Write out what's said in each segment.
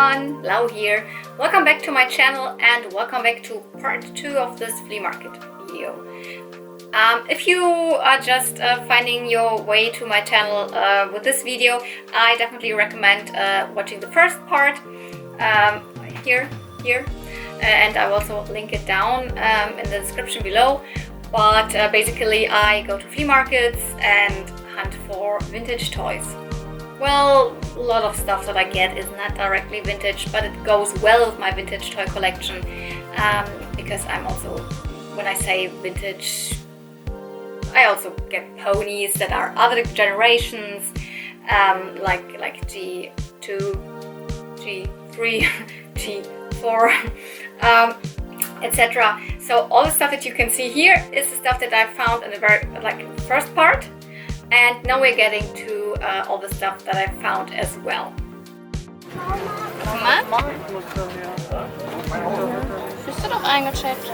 everyone, Lau here. Welcome back to my channel and welcome back to part 2 of this flea market video. If you are just finding your way to my channel with this video, I definitely recommend watching the first part here, and I will also link it down in the description below. But basically I go to flea markets and hunt for vintage toys. Well, a lot of stuff that I get is not directly vintage, but it goes well with my vintage toy collection because I'm also, when I say vintage, I also get ponies that are other generations, like G2, G3, G4, etc. So all the stuff that you can see here is the stuff that I found in the very first part, and now we're getting to all the stuff that I found as well. Mama? Bist du doch eingecheckt?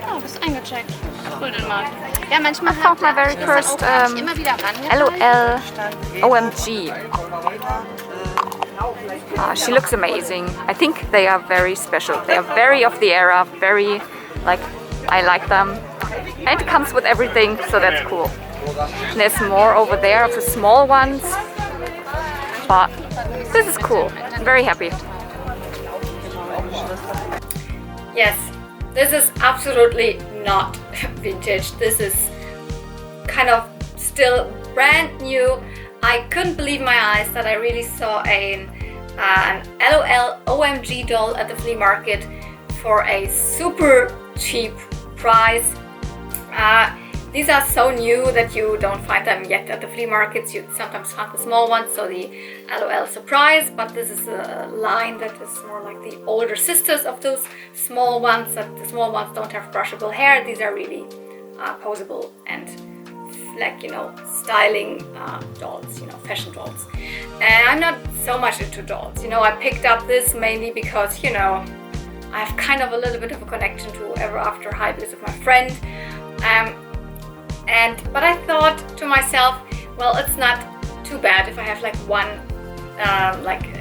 Ja, bist eingecheckt. Cool, den Markt. Ja, manchmal I found my very first LOL OMG. She looks amazing. I think they are very special. They are very of the era, very I like them. And it comes with everything, so that's cool. And there's more over there of the small ones, but this is cool. I'm very happy. Yes, this is absolutely not vintage. This is kind of still brand new. I couldn't believe my eyes that I really saw an LOL OMG doll at the flea market for a super cheap price. These are so new that you don't find them yet at the flea markets. You sometimes find the small ones, so the LOL surprise, but this is a line that is more like the older sisters of those small ones, that the small ones don't have brushable hair. These are really posable and styling dolls, fashion dolls. And I'm not so much into dolls. I picked up this mainly because, I have kind of a little bit of a connection to Ever After High because of my friend. But I thought to myself, well, it's not too bad if I have one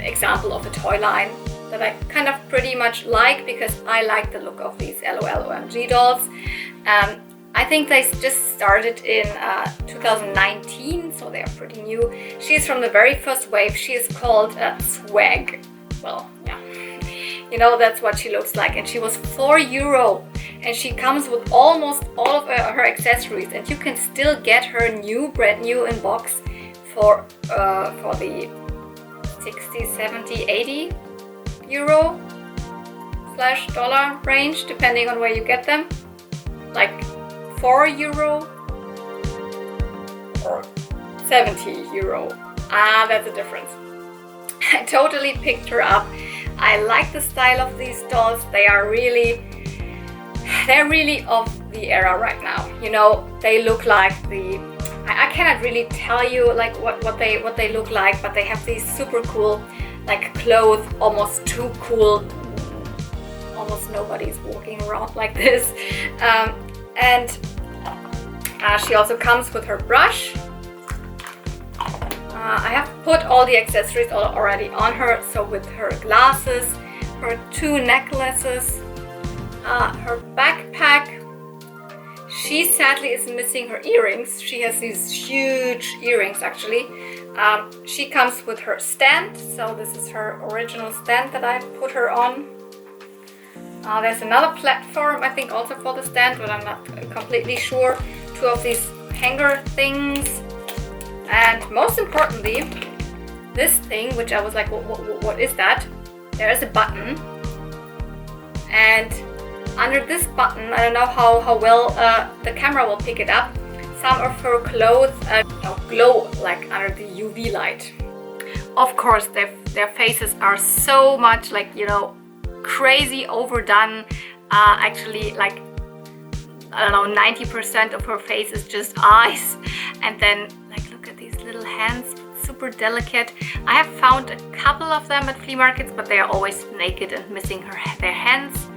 example of a toy line that I kind of pretty much like, because I like the look of these LOL OMG dolls. I think they just started in 2019, so they are pretty new. She is from the very first wave. She is called Swag. Well, yeah, that's what she looks like, and she was €4, and she comes with almost all of her accessories, and you can still get her brand new in box for the 60, 70, 80 euro / dollar range, depending on where you get them, like €4 or 70 euro. That's a difference. I totally picked her up. I like the style of these dolls. They're really of the era right now. They look like I cannot really tell you what they look like, but they have these super cool clothes, almost too cool. Almost nobody's walking around like this. And she also comes with her brush. I have put all the accessories already on her, so with her glasses, her 2 necklaces, her backpack. She sadly is missing her earrings. She has these huge earrings actually. She comes with her stand, so this is her original stand that I put her on. There's another platform, I think also for the stand, but I'm not completely sure. 2 of these hanger things. And most importantly, this thing, which I was like, what is that? There is a button. And under this button, I don't know how well the camera will pick it up, some of her clothes glow under the UV light. Of course, their faces are so much crazy overdone. Actually, I don't know, 90% of her face is just eyes, and then look at these little hands, super delicate. I have found a couple of them at flea markets, but they are always naked and missing their hands.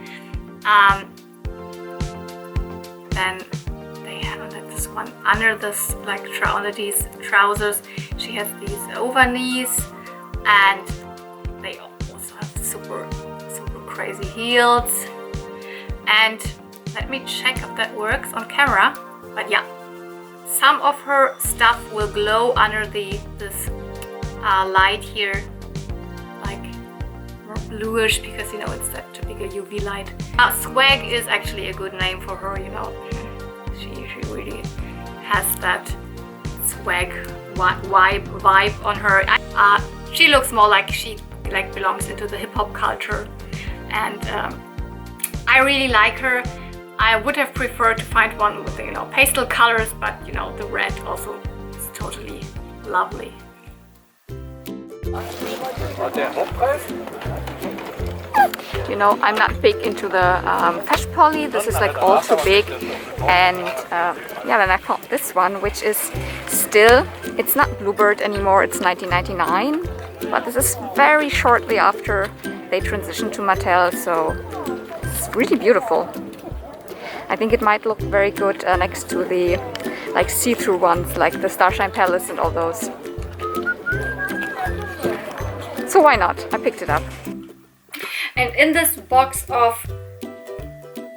Then they have this one under this under these trousers. She has these over knees, and they also have crazy heels. And let me check if that works on camera. But yeah, some of her stuff will glow under this light here, like more bluish, because you know it's that typical UV light. Swag is actually a good name for her, you know. She really has that swag vibe on her. She looks more like she belongs into the hip hop culture, and I really like her. I would have preferred to find one with, you know, pastel colors, but you know, the red also is totally lovely. You know, I'm not big into the Fesh Poly. This is like all too big. And yeah, then I found this one, which is still, it's not Bluebird anymore, it's 1999. But this is very shortly after they transitioned to Mattel, so it's really beautiful. I think it might look very good next to the like see-through ones, like the Starshine Palace and all those. So why not? I picked it up. And in this box of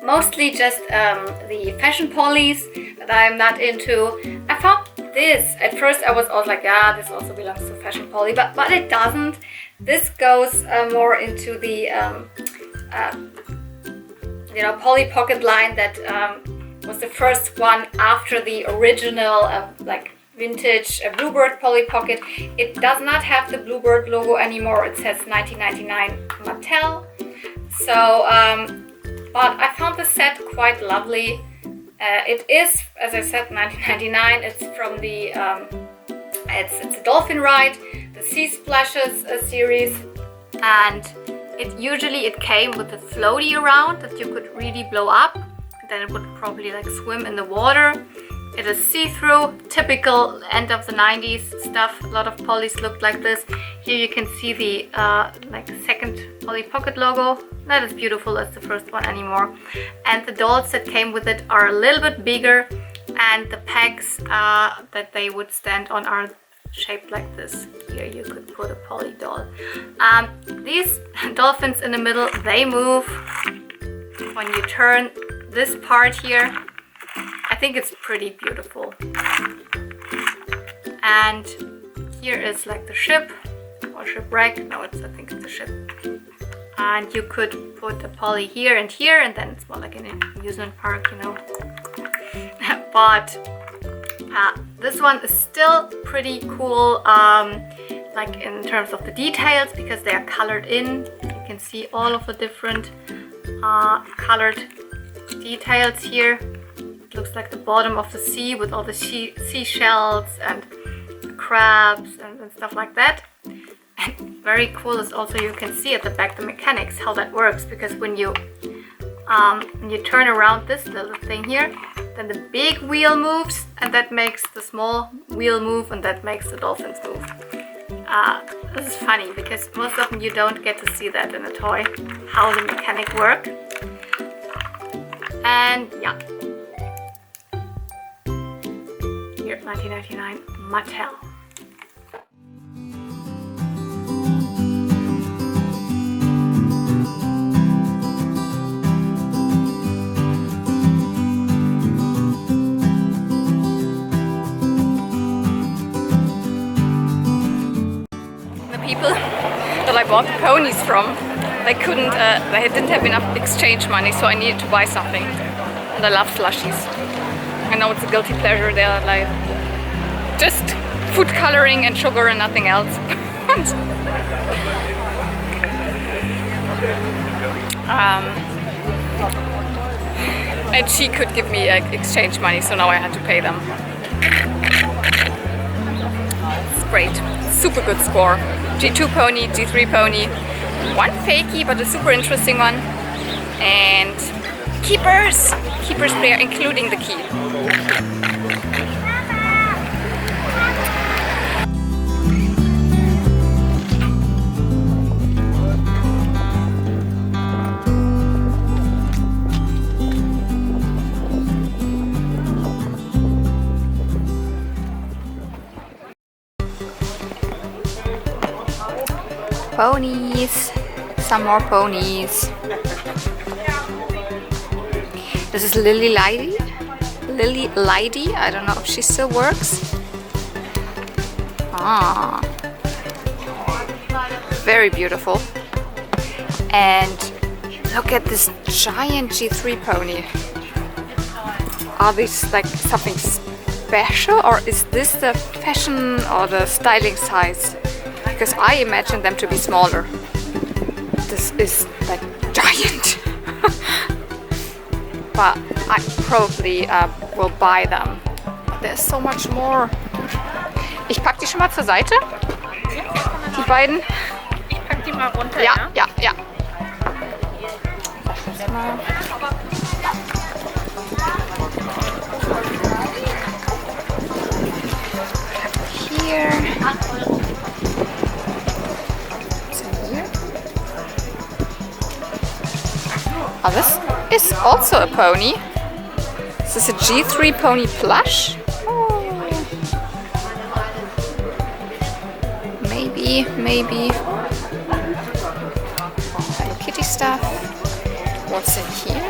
mostly just the fashion polys that I'm not into, I found this. At first I was also like, yeah, this also belongs to fashion poly, but it doesn't. This goes more into the you know, Polly Pocket line that was the first one after the original like vintage Bluebird Polly Pocket. It does not have the Bluebird logo anymore. It says 1999 Mattel. So, but I found the set quite lovely. It is, as I said, 1999. It's from the it's a dolphin ride, the Sea Splashes series, and it came with a floaty around that you could really blow up. Then it would probably like swim in the water. It is see-through, typical end of the 90s stuff. A lot of polys looked like this. Here you can see the like second Polly Pocket logo. Not as beautiful as the first one anymore. And the dolls that came with it are a little bit bigger, and the pegs that they would stand on are shaped like this. Here you could put a poly doll. These dolphins in the middle, they move when you turn this part here. I think it's pretty beautiful. And here is like the ship or shipwreck. No, I think it's a ship. And you could put a poly here, and then it's more like an amusement park, you know. But this one is still pretty cool, like in terms of the details, because they are colored in. You can see all of the different colored details here. It looks like the bottom of the sea with all the seashells and crabs and stuff like that. And very cool is also, you can see at the back the mechanics, how that works, because when you turn around this little thing here, then the big wheel moves, and that makes the small wheel move, and that makes the dolphins move. This is funny because most often you don't get to see that in a toy, how the mechanic work. And yeah, here 1999 Mattel. People that I bought the ponies from, they didn't have enough exchange money, so I needed to buy something. And I love slushies. I know it's a guilty pleasure, they're like just food coloring and sugar and nothing else. And she could give me exchange money, so now I had to pay them. It's great. Super good score. G2 pony, G3 pony, one fakey but a super interesting one, and keepers there, including the key. Ponies. Some more ponies. This is Lighty. Lighty. I don't know if she still works. Ah, very beautiful. And look at this giant G3 pony. Are these like something special, or is this the fashion or the styling size? Because I imagine them to be smaller. This is like giant. But I probably will buy them. There's so much more. Ich pack die schon mal zur Seite. Die beiden. Ich pack die mal runter, Ja, ja, ja. Mal. Here. Oh, this is also a pony. This is a G3 pony plush. Oh. Maybe. Hello Kitty stuff. What's in here?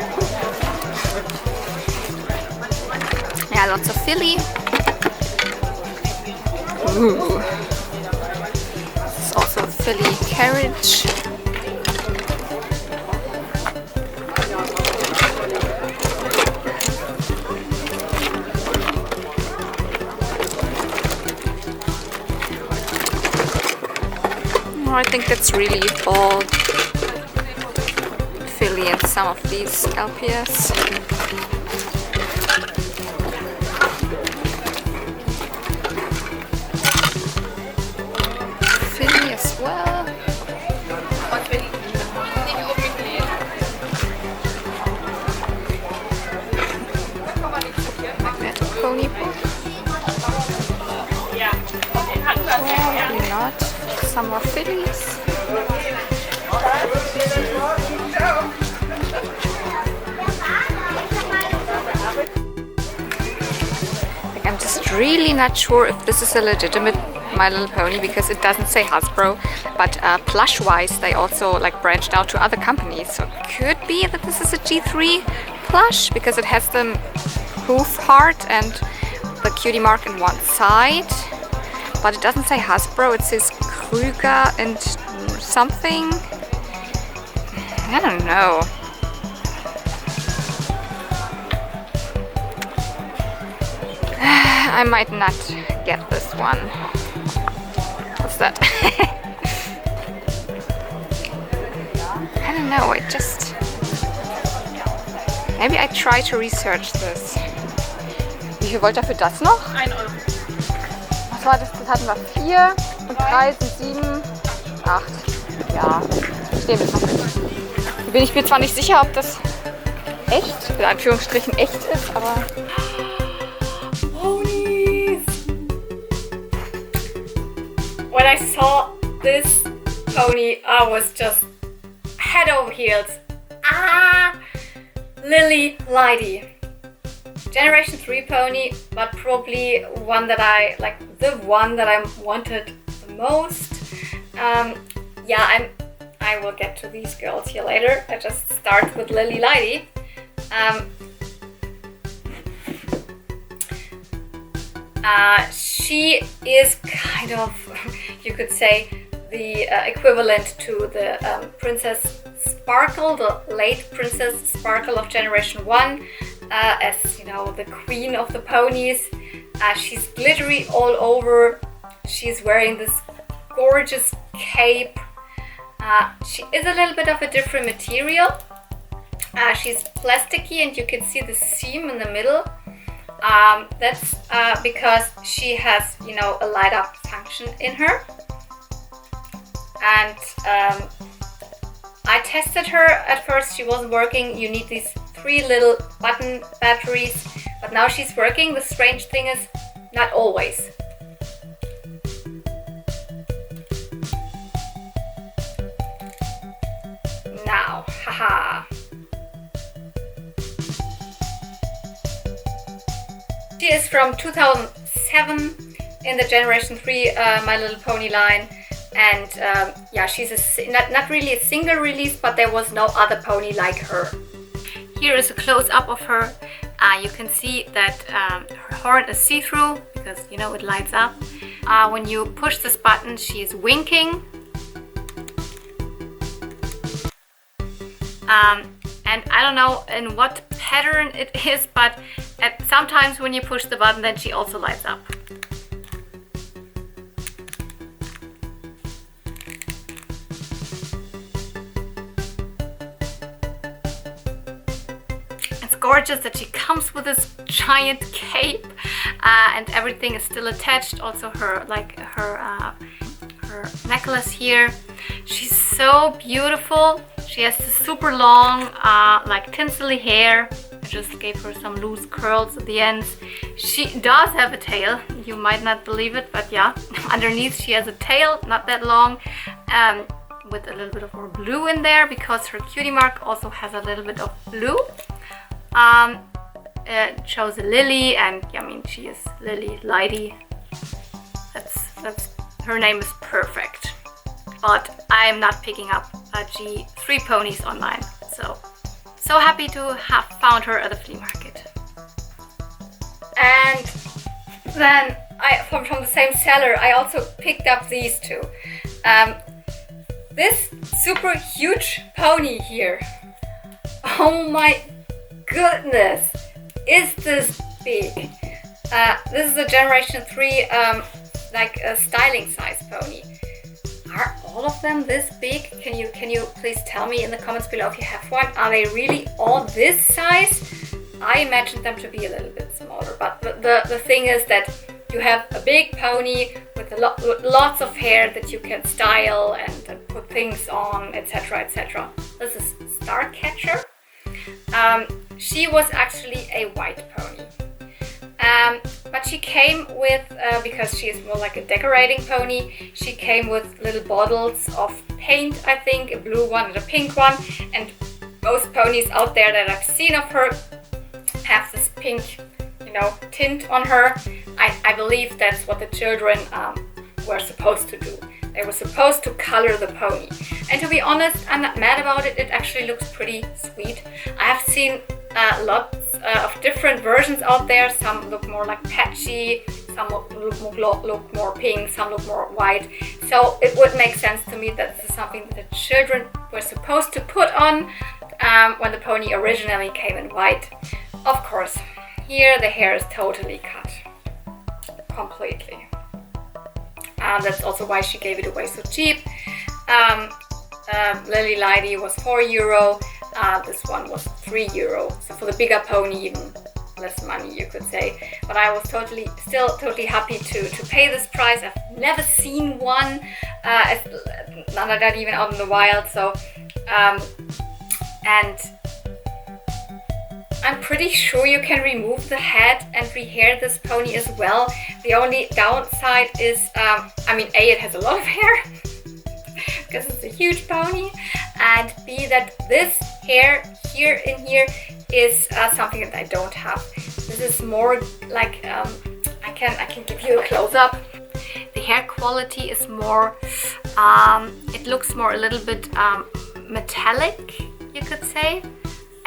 Yeah, lots of Philly. Ooh. This is also a Philly carriage. I think that's really all Philly and some of these LPS. Philly as well. Magnetic pony book. Probably not. Some more Phillies. Like, I'm just really not sure if this is a legitimate My Little Pony because it doesn't say Hasbro, but plush-wise they also like branched out to other companies. So it could be that this is a G3 plush because it has the hoof heart and the cutie mark in one side. But it doesn't say Hasbro, it says Krüger and something. I don't know. I might not get this one. What's that? I don't know, it just... Maybe I try to research this. Wie viel wollt ihr für das noch? 1 Euro. Was war das? Das hatten wir 4 und 3 sind 7, 8. Ja, stehen wir noch nicht. Bin ich mir zwar nicht sicher, ob das echt, in Anführungsstrichen echt ist, aber... Ponies! When I saw this pony, I was just head over heels. Ah! Lighty. Generation 3 pony, but probably one that I like, the one that I wanted the most. Yeah, I will get to these girls here later. I just start with Lighty. She is kind of, you could say, the equivalent to the Princess Sparkle, the late Princess Sparkle of Generation 1, as you know, the queen of the ponies. She's glittery all over. She's wearing this gorgeous cape. She is a little bit of a different material. She's plasticky and you can see the seam in the middle. That's because she has, you know, a light up function in her. And I tested her at first, she wasn't working. You need these 3 little button batteries, but now she's working. The strange thing is, not always. Now, haha. She is from 2007 in the Generation 3 My Little Pony line. And yeah, she's not really a single release, but there was no other pony like her. Here is a close-up of her. You can see that her horn is see-through because, you know, it lights up. When you push this button, she is winking. And I don't know in what pattern it is, but sometimes when you push the button, then she also lights up. Gorgeous that she comes with this giant cape and everything is still attached. Also her her necklace here. She's so beautiful. She has this super long like tinselly hair. I just gave her some loose curls at the ends. She does have a tail. You might not believe it, but yeah, underneath she has a tail, not that long, with a little bit of more blue in there because her cutie mark also has a little bit of blue. It shows a lily, and yeah, I mean, she is Lily, Lighty. That's her name is perfect. But I'm not picking up G3 ponies online, so happy to have found her at the flea market. And then from the same seller, I also picked up these two. This super huge pony here. Oh my goodness, is this big? This is a generation 3 like a styling size pony. Are all of them this big? Can you please tell me in the comments below if you have one? Are they really all this size? I imagined them to be a little bit smaller, but the thing is that you have a big pony with lots of hair that you can style and put things on, etc, etc. This is Starcatcher. She was actually a white pony, but she came with, because she is more like a decorating pony, she came with little bottles of paint, I think, a blue one and a pink one, and most ponies out there that I've seen of her have this pink, you know, tint on her. I believe that's what the children were supposed to do. They were supposed to color the pony. And to be honest, I'm not mad about it. It actually looks pretty sweet. I have seen lots of different versions out there. Some look more like patchy, some look more pink, some look more white. So it would make sense to me that this is something that the children were supposed to put on when the pony originally came in white. Of course, here the hair is totally cut. Completely. That's also why she gave it away so cheap. Lily Lighty was €4. This one was €3. So for the bigger pony, even less money, you could say. But I was still totally happy to pay this price. I've never seen one, not even out in the wild. So, and I'm pretty sure you can remove the head and rehair this pony as well. The only downside is, I mean, A, it has a lot of hair because it's a huge pony, and B, that this hair here in here is something that I don't have. This is more like, I can give you a close-up. The hair quality is more, it looks more a little bit metallic, you could say.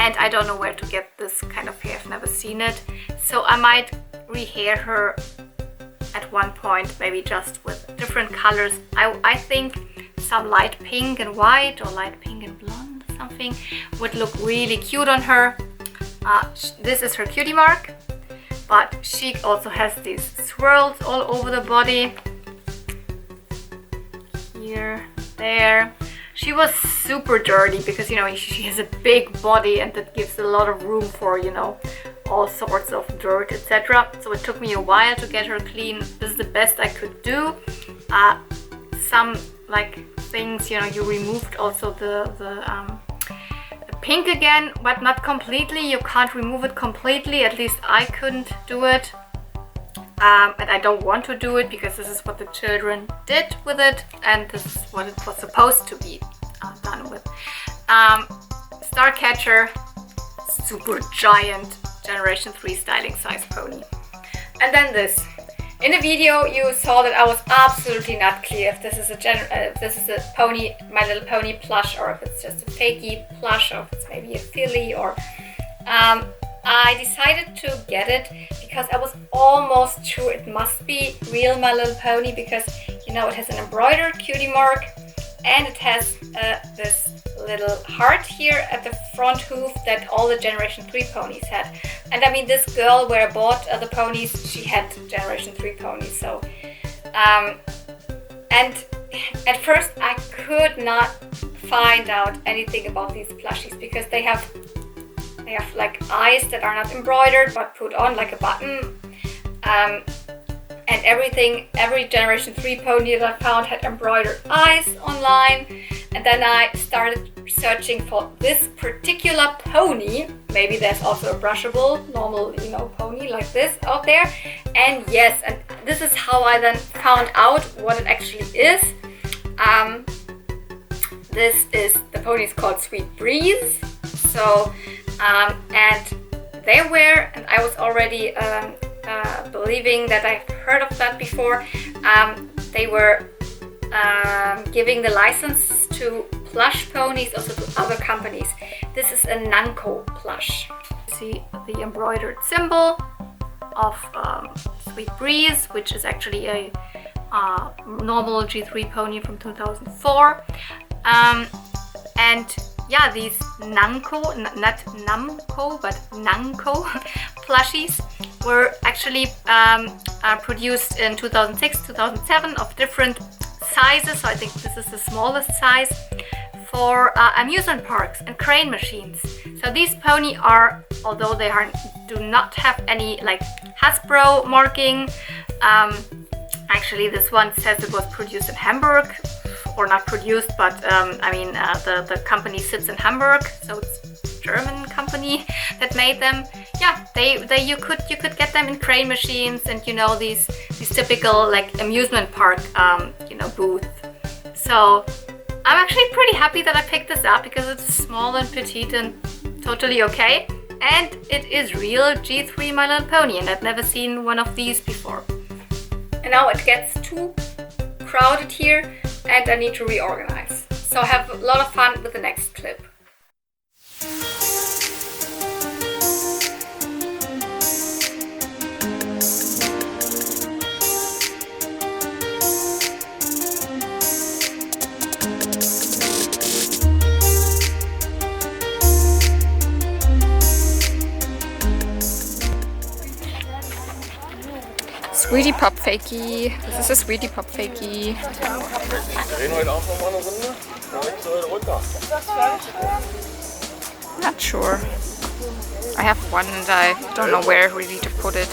And I don't know where to get this kind of hair, I've never seen it. So I might rehair her at one point, maybe just with different colors. I think some light pink and white or light pink and blonde or something would look really cute on her. This is her cutie mark, but she also has these swirls all over the body. Here, there. She was super dirty because, you know, she has a big body and that gives a lot of room for, you know, all sorts of dirt, etc. So it took me a while to get her clean. This is the best I could do. Some like things, you know, you removed also the pink again, but not completely. You can't remove it completely. At least I couldn't do it. And I don't want to do it because this is what the children did with it, and this is what it was supposed to be done with. Starcatcher, super giant generation 3 styling size pony. And then this. In the video, you saw that I was absolutely not clear if this is a pony, My Little Pony plush, or if it's just a fakey plush, or if it's maybe a filly, or I decided to get it because I was almost sure it must be real My Little Pony, because you know it has an embroidered cutie mark and it has this little heart here at the front hoof that all the Generation 3 ponies had. And I mean, this girl where I bought the ponies, she had Generation 3 ponies. So, and at first I could not find out anything about these plushies because they have like eyes that are not embroidered but put on like a button. And every Generation 3 pony that I found had embroidered eyes online. And then I started searching for this particular pony. Maybe there's also a brushable, normal, you know, pony like this out there. And yes, and this is how I then found out what it actually is. The pony is called Sweet Breeze. So, and they were, and I was already believing that I've heard of that before. They were giving the license to plush ponies also to other companies. This is a Nanko plush. See the embroidered symbol of Sweet Breeze, which is actually a normal G3 pony from 2004. And yeah, these Nanko, not Namco, but Nanko plushies were actually produced in 2006, 2007 of different sizes. So I think this is the smallest size for amusement parks and crane machines. So these pony are, although they do not have any like Hasbro marking, actually this one says it was produced in Hamburg, or not produced, but I mean the company sits in Hamburg, so it's a German company that made them. Yeah, you could get them in crane machines and you know these typical like amusement park you know booth. So I'm actually pretty happy that I picked this up because it's small and petite and totally okay. And it is real G3 My Little Pony, and I've never seen one of these before. And now it gets too crowded here and I need to reorganize. So have a lot of fun with the next clip. Sweetie Pop Fakey. This is a Sweetie Pop Fakey. Not sure. I have one and I don't know where really to put it.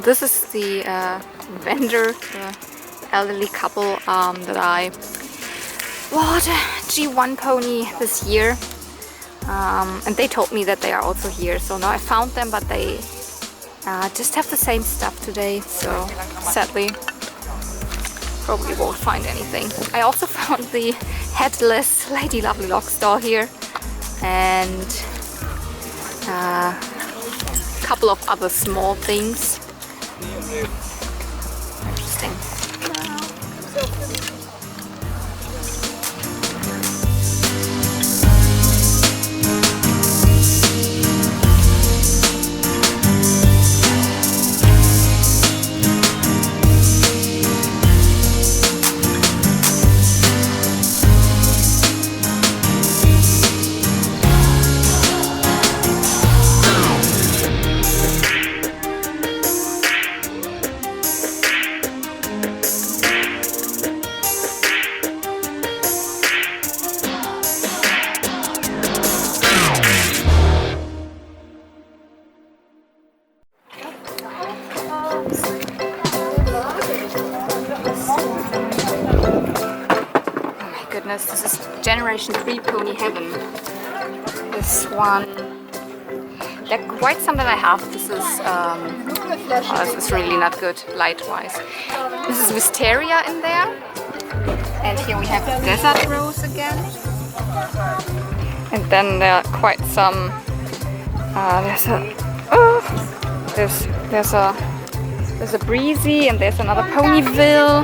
This is the vendor, the elderly couple that I bought a G1 pony this year, and they told me that they are also here. So now I found them, but they just have the same stuff today, so sadly probably won't find anything. I also found the headless Lady Lovely Lock Star here, and a couple of other small things. Interesting. this. This is Generation 3 Pony Heaven. This one. There are quite some that I have. This is really not good light-wise. This is Wisteria in there. And here we have Desert Rose again. And then there are quite some. There's a Breezy and there's another Ponyville.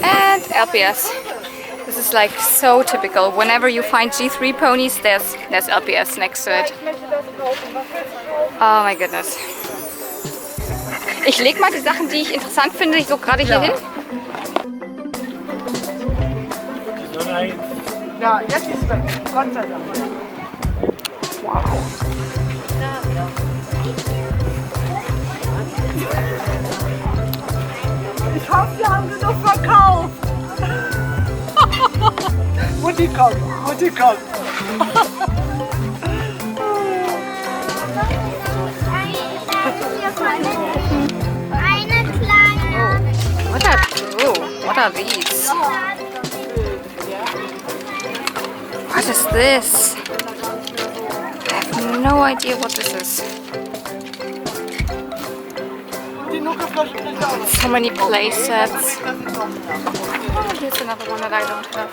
And LPS. This is like so typical. Whenever you find G3 ponies, there's LPS next to it. Oh my goodness. Ich leg mal die Sachen, die ich interessant finde, so gerade hier hin. Ja, jetzt ist weg. Gott sei Dank. Wow. Ich hoffe, wir haben genug verkauft. Mutti kommt, Mutti kommt. Eine kleine. What are these? What is this? I have no idea what this is. So many play sets. Oh, here's another one that I don't have.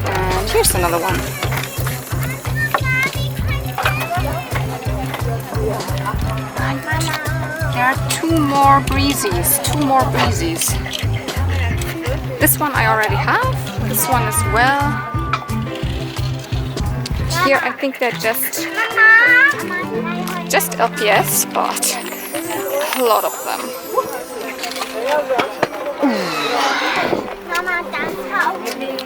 And here's another one. There are two more Breezies. This one I already have. This one as well. Here I think they're just LPS, but a lot of them. Mama, danke auch für dir.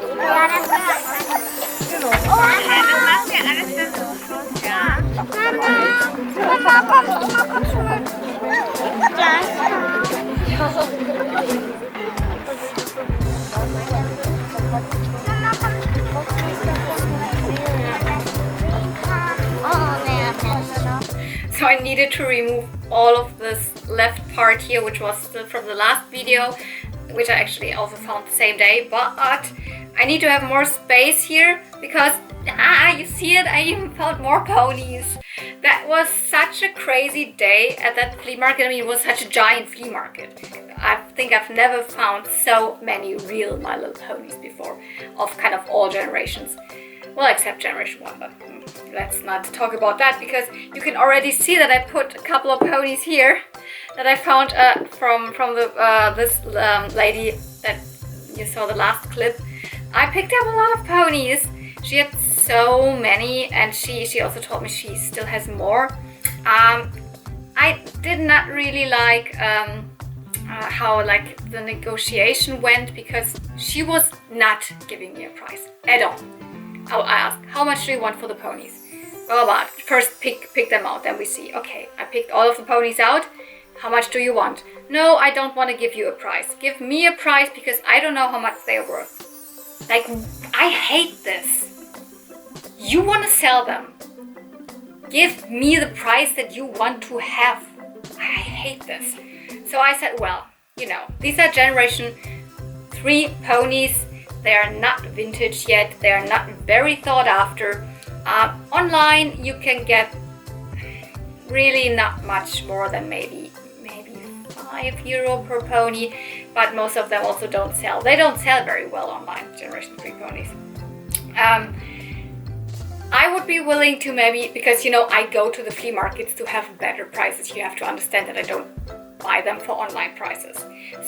Du machst ja alles für so Schluss, ja? Mama, komm zurück. So I needed to remove all of this left part here, which was still from the last video, which I actually also found the same day, but I need to have more space here because, you see it, I even found more ponies. That was such a crazy day at that flea market. I mean, it was such a giant flea market. I think I've never found so many real My Little Ponies before, of kind of all generations. Well, except Generation 1, but let's not talk about that because you can already see that I put a couple of ponies here that I found from this lady that you saw the last clip. I picked up a lot of ponies. She had so many, and she also told me she still has more. I did not really like how like the negotiation went because she was not giving me a price at all. I asked, how much do you want for the ponies? Well, but first pick them out, then we see. Okay, I picked all of the ponies out. How much do you want? No, I don't want to give you a price. Give me a price because I don't know how much they are worth. Like, I hate this. You want to sell them. Give me the price that you want to have. I hate this. So I said, well, you know, these are Generation 3 ponies. They are not vintage yet. They are not very thought after. Online, you can get really not much more than maybe €5 per pony, but most of them also don't sell. They don't sell very well online, Generation 3 ponies. I would be willing to maybe, because you know I go to the flea markets to have better prices. You have to understand that I don't buy them for online prices.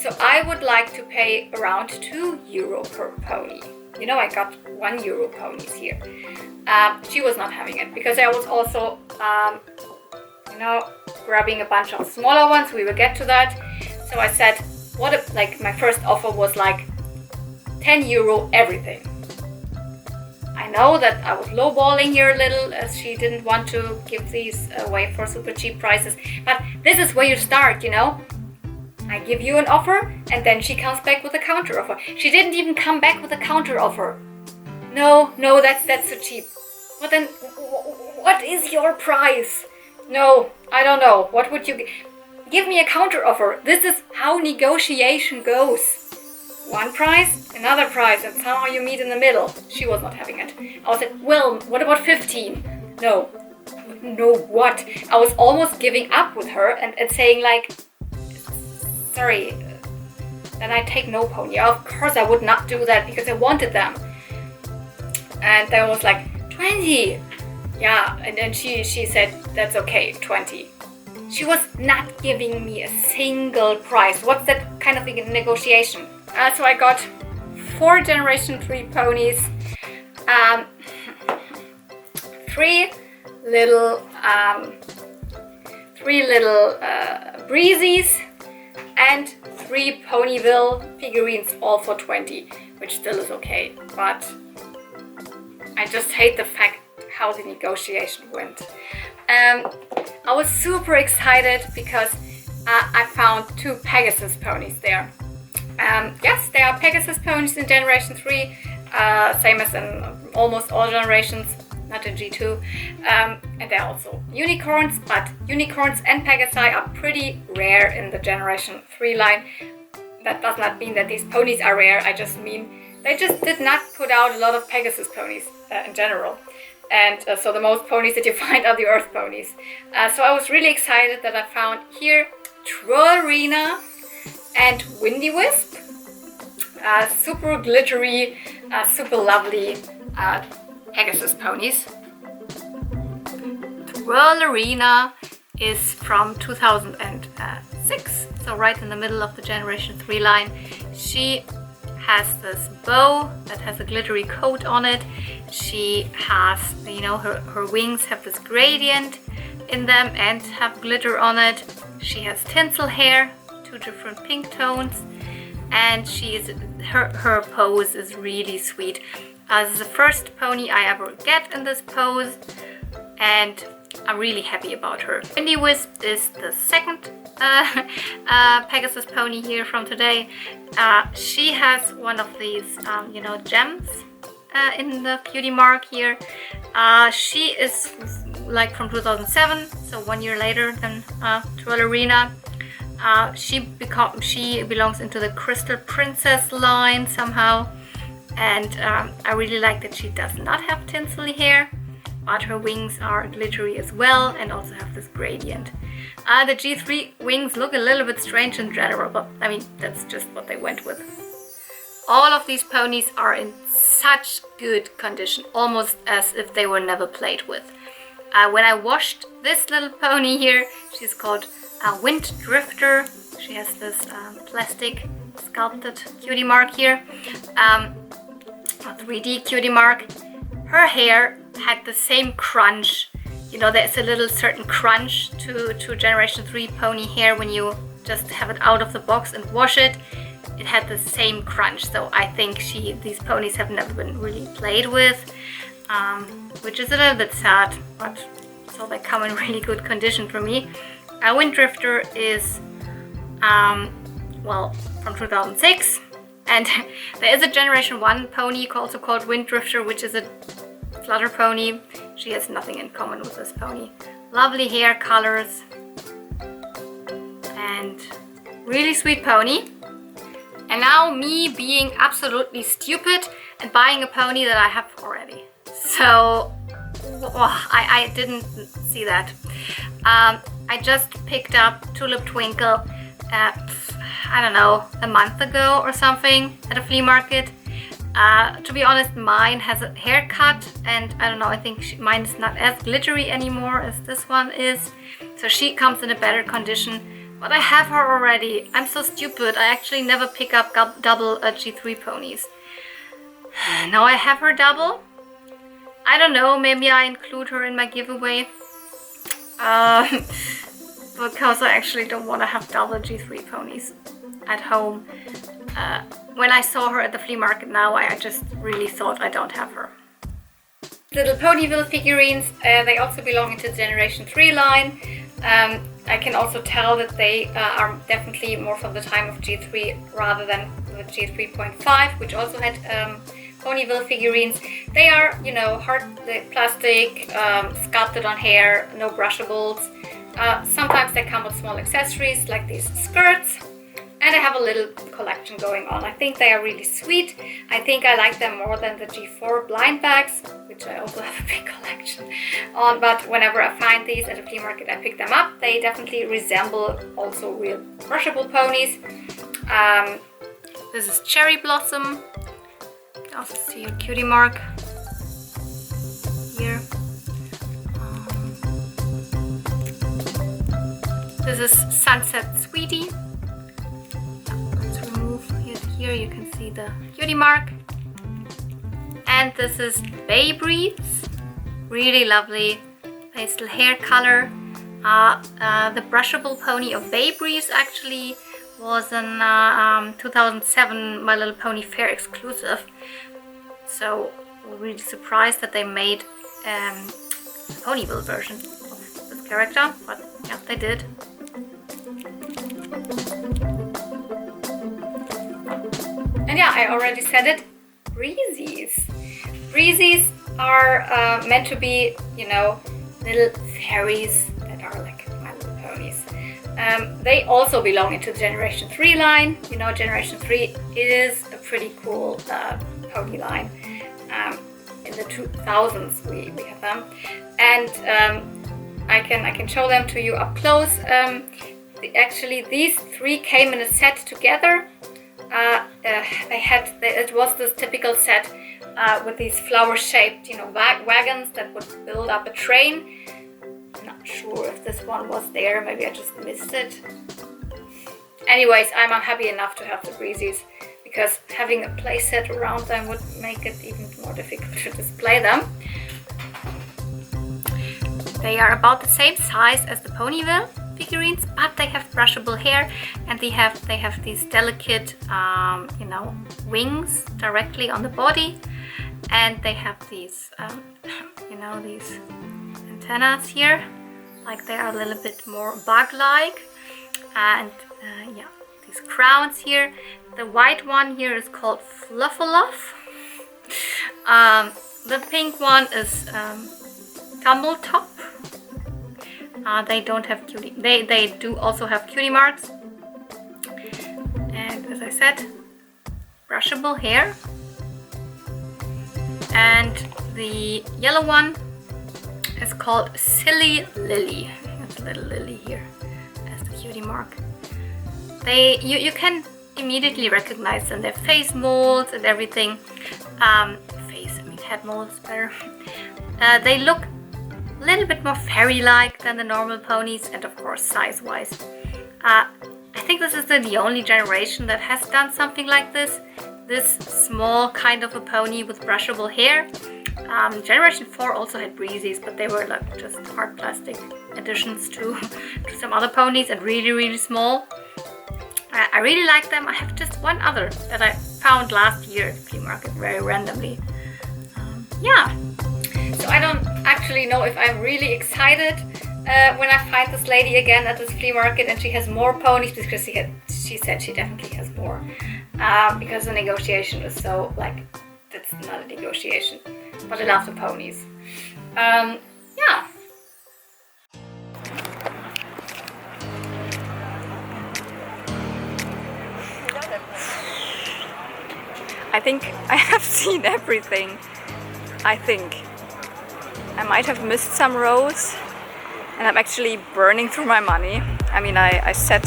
So I would like to pay around €2 per pony. You know, I got €1 ponies here. She was not having it because I was also, you know, grabbing a bunch of smaller ones. We will get to that. So I said, what if, like, my first offer was like €10 everything. I know that I was lowballing here a little as she didn't want to give these away for super cheap prices. But this is where you start, you know. I give you an offer and then she comes back with a counter offer. She didn't even come back with a counter offer. no, that's too cheap. Well then, what is your price? No, I don't know. What would you give me a counter offer? This is how negotiation goes. One price, another price, and somehow you meet in the middle. She was not having it. I was like, well, what about 15? No. No, what? I was almost giving up with her and saying like, sorry, then I take no pony. Of course I would not do that because I wanted them. And then was like, 20. Yeah, and then she said, that's okay, 20. She was not giving me a single price. What's that kind of a negotiation? So I got 4 Generation 3 ponies, 3 little Breezies, and 3 Ponyville figurines, all for 20, which still is okay, but I just hate the fact how the negotiation went. I was super excited because I found 2 Pegasus ponies there. Yes, there are Pegasus ponies in Generation 3, same as in almost all generations, not in G2. And there are also unicorns, but unicorns and Pegasi are pretty rare in the Generation 3 line. That does not mean that these ponies are rare, I just mean they just did not put out a lot of Pegasus ponies in general. And so the most ponies that you find are the Earth ponies. So I was really excited that I found here Trollerina and Windy Wisp. Super glittery, super lovely Pegasus ponies. Trollerina is from 2006, so right in the middle of the Generation 3 line. She has this bow that has a glittery coat on it. She has, you know, her wings have this gradient in them and have glitter on it. She has tinsel hair, 2 different pink tones, and her pose is really sweet. This is the first pony I ever get in this pose, and I'm really happy about her. Windy Wisp is the second Pegasus pony here from today. She has one of these, you know, gems in the cutie mark here. She is like from 2007, so 1 year later than Trollerina. She belongs into the Crystal Princess line somehow, and I really like that she does not have tinsel hair, but her wings are glittery as well and also have this gradient. The G3 wings look a little bit strange in general, but I mean, that's just what they went with. All of these ponies are in such good condition, almost as if they were never played with. When I washed this little pony here, she's called Wind Drifter. She has this plastic sculpted cutie mark here, a 3D cutie mark. Her hair had the same crunch. You know, there's a little certain crunch to Generation 3 pony hair when you just have it out of the box and wash it. It had the same crunch, so I think these ponies have never been really played with, which is a little bit sad, but so they come in really good condition for me. Wind Drifter is, well, from 2006, and there is a Generation 1 pony also called Wind Drifter, which is a flutter pony. She has nothing in common with this pony. Lovely hair colors and really sweet pony. And now me being absolutely stupid and buying a pony that I have already. So I didn't see that. I just picked up Tulip Twinkle, I don't know, a month ago or something at a flea market. To be honest, mine has a haircut, and I don't know, I think mine is not as glittery anymore as this one is. So she comes in a better condition, but I have her already. I'm so stupid, I actually never pick up double G3 ponies. Now I have her double. I don't know, maybe I include her in my giveaway. Because I actually don't want to have double G3 ponies at home. When I saw her at the flea market now, I just really thought I don't have her. Little Ponyville figurines, they also belong into the Generation 3 line. I can also tell that they are definitely more from the time of G3 rather than the G3.5, which also had Ponyville figurines. They are, you know, hard plastic, sculpted on hair, no brushables. Sometimes they come with small accessories like these skirts. And I have a little collection going on. I think they are really sweet. I think I like them more than the G4 blind bags, which I also have a big collection on. But whenever I find these at a flea market, I pick them up. They definitely resemble also real brushable ponies. This is Cherry Blossom. You can also see a cutie mark here. This is Sunset Sweetie. Here you can see the cutie mark. And this is Bay Breeze. Really lovely pastel hair color. The brushable pony of Bay Breeze actually was an 2007 My Little Pony Fair exclusive. So we're really surprised that they made a Ponyville version of this character. But yeah, they did. And yeah, I already said it, Breezies. Breezies are meant to be, you know, little fairies that are like My Little Ponies. They also belong into the Generation 3 line. You know, Generation 3 is a pretty cool pony line. In the 2000s we have them. And I can show them to you up close. Actually, these three came in a set together. It was this typical set with these flower-shaped, you know, wagons that would build up a train. I'm not sure if this one was there. Maybe I just missed it. Anyways, I'm happy enough to have the Breezies because having a play set around them would make it even more difficult to display them. They are about the same size as the Ponyville figurines, but they have brushable hair, and they have these delicate, you know, wings directly on the body, and they have these, you know, these antennas here, like they are a little bit more bug-like, and yeah, these crowns here. The white one here is called Fluffaloff. The pink one is Tumbletop. They don't have cutie. They do also have cutie marks. And as I said, brushable hair. And the yellow one is called Silly Lily. That's a little lily here as the cutie mark. You can immediately recognize them. Their face molds and everything. Head molds better. They look a little bit more fairy-like than the normal ponies, and of course size-wise. I think this is the only generation that has done something like this. This small kind of a pony with brushable hair. Generation 4 also had Breezies, but they were like just hard plastic additions to some other ponies and really, really small. I really like them. I have just one other that I found last year at the flea market very randomly. Yeah. So I don't actually know if I'm really excited when I find this lady again at this flea market and she has more ponies, because she said she definitely has more, because the negotiation was so, like, that's not a negotiation, but I love the ponies. Yeah. I think I have seen everything. I think I might have missed some rows, and I'm actually burning through my money. I mean, I set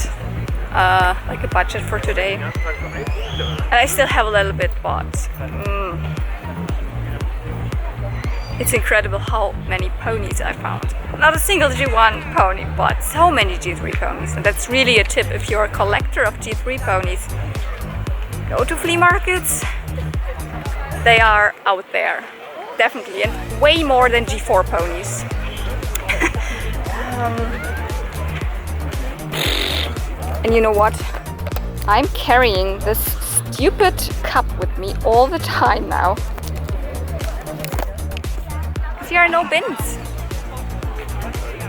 like a budget for today, and I still have a little bit bought. It's incredible how many ponies I found. Not a single G1 pony, but so many G3 ponies. And that's really a tip if you're a collector of G3 ponies. Go to flea markets. They are out there. Definitely, and way more than G4 ponies. And you know what? I'm carrying this stupid cup with me all the time now. Because here are no bins.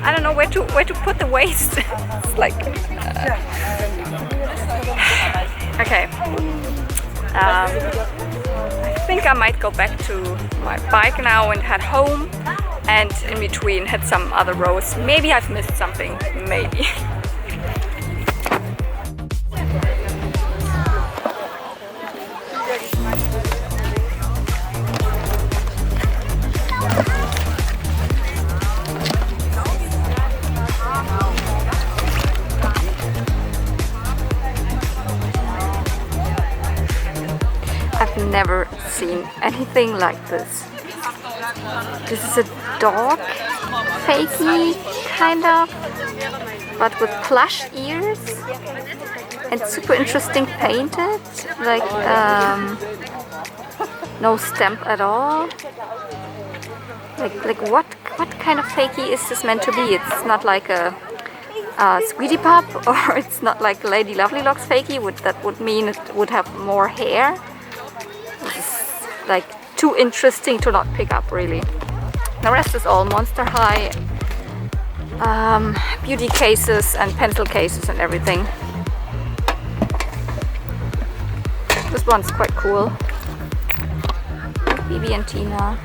I don't know where to put the waste. It's like okay. I think I might go back to my bike now and head home, and in between hit some other rows. Maybe I've missed something, maybe. I've never seen anything like this. This is a dog fakey, kind of, but with plush ears and super interesting painted, like no stamp at all. Like what kind of fakey is this meant to be? It's not like a Sweetie Pup, or it's not like Lady Lovely Locks fakey. That would mean it would have more hair. This is like too interesting to not pick up, really. The rest is all Monster High beauty cases and pencil cases and everything. This one's quite cool. Bibi and Tina.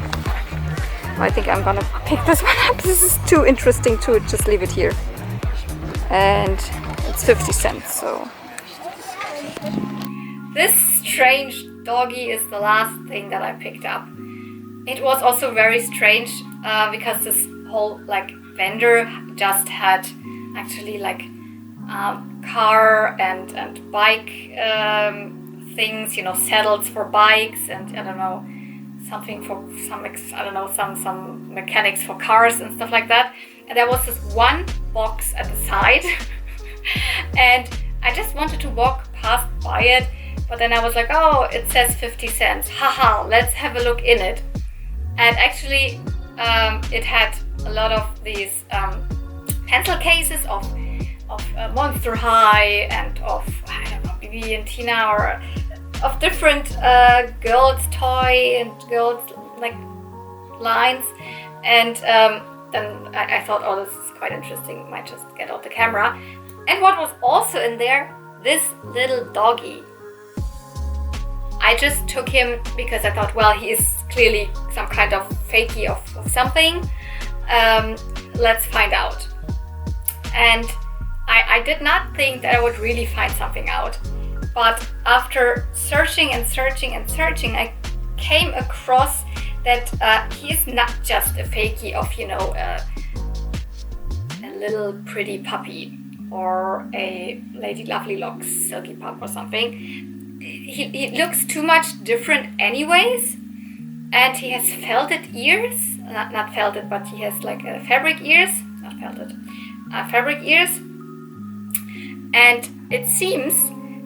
I think I'm gonna pick this one up. This is too interesting to just leave it here. And it's 50 cents, so. This strange doggy is the last thing that I picked up. It was also very strange because this whole like vendor just had actually like car and bike things, you know, saddles for bikes, and I don't know, something for some mechanics for cars and stuff like that. And there was this one box at the side and I just wanted to walk past by it, but then I was like, oh, it says 50 cents, haha, let's have a look in it. And actually it had a lot of these pencil cases of Monster High and of, I don't know, Bibi and Tina, or of different girls' toy and girls' like lines. And then I thought, oh, this is quite interesting, might just get out the camera. And what was also in there, this little doggy. I just took him because I thought, well, he is clearly some kind of fakey of something. Let's find out. And I did not think that I would really find something out. But after searching and searching and searching, I came across that he is not just a fakey of, you know, a little pretty puppy or a Lady Lovely Locks Silky Pup or something. He looks too much different anyways, and he has felted ears, not felted, but he has like fabric ears, not felted, fabric ears, and it seems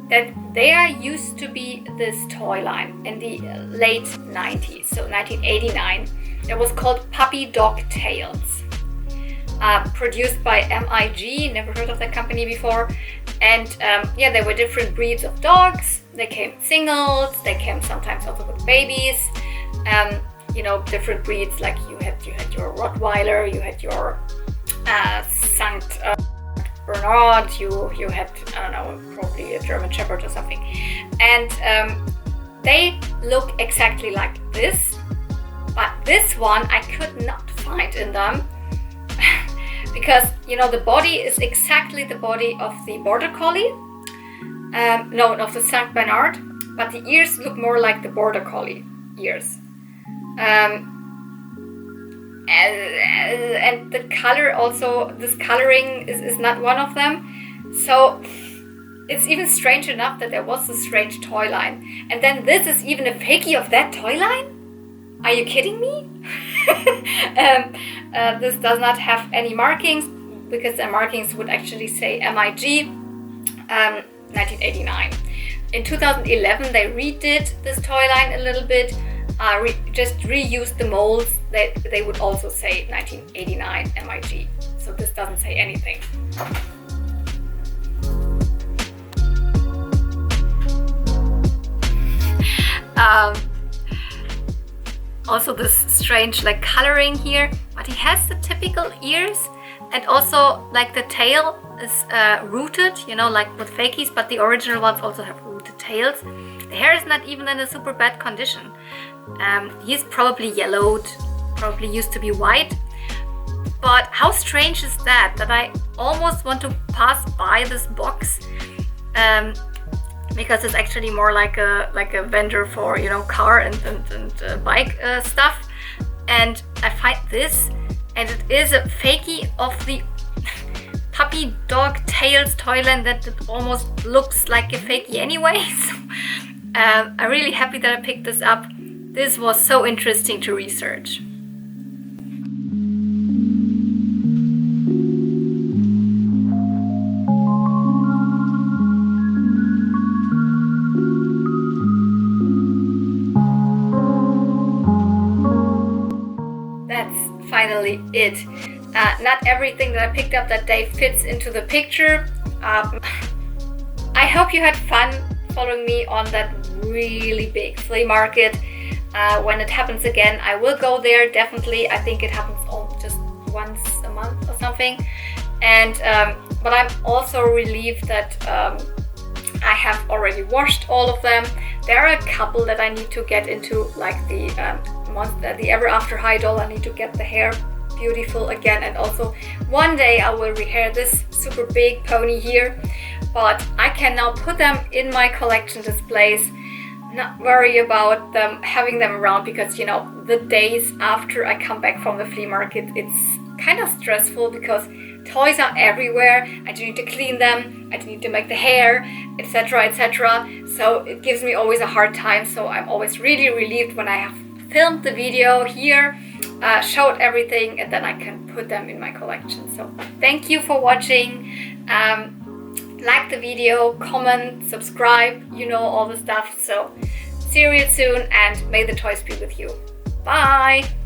that there used to be this toy line in the late 90s, so 1989, that was called Puppy Dog Tales, produced by MIG, never heard of that company before. And yeah, there were different breeds of dogs. They came singles, they came sometimes also with babies. You know, different breeds, like you had your Rottweiler, you had your Sankt Bernard, you had, I don't know, probably a German Shepherd or something. And they look exactly like this, but this one I could not find in them. Because, you know, the body is exactly the body of the Border Collie. No, of the Saint Bernard, but the ears look more like the Border Collie ears. And the color also, this coloring is not one of them. So it's even strange enough that there was a strange toy line. And then this is even a fakey of that toy line? Are you kidding me? This does not have any markings, because the markings would actually say MIG 1989. In 2011 they redid this toy line a little bit, just reused the molds. They would also say 1989 MIG, so this doesn't say anything. Also this strange like coloring here, but he has the typical ears, and also like the tail is rooted, you know, like with fakies, but the original ones also have rooted tails. the hair is not even in a super bad condition. He's probably yellowed, probably used to be white. But how strange is that I almost want to pass by this box, because it's actually more like a vendor for, you know, car and bike stuff. And I find this, and it is a fakie of the puppy dog tails toyland that it almost looks like a fakie anyway. So, I'm really happy that I picked this up. This was so interesting to research. That's finally it. Not everything that I picked up that day fits into the picture. I hope you had fun following me on that really big flea market. When it happens again, I will go there, definitely. I think it happens just once a month or something. And but I'm also relieved that I have already washed all of them. There are a couple that I need to get into, like the Ever After High doll. I need to get the hair beautiful again, and also one day I will rehair this super big pony here. But I can now put them in my collection displays, not worry about them, having them around, because, you know, the days after I come back from the flea market, it's kind of stressful because toys are everywhere. I do need to clean them, I do need to make the hair, etc, etc. So it gives me always a hard time. So I'm always really relieved when I have filmed the video here, showed everything, and then I can put them in my collection. So thank you for watching. Like the video, comment, subscribe, you know, all the stuff. So see you real soon, and may the toys be with you. Bye!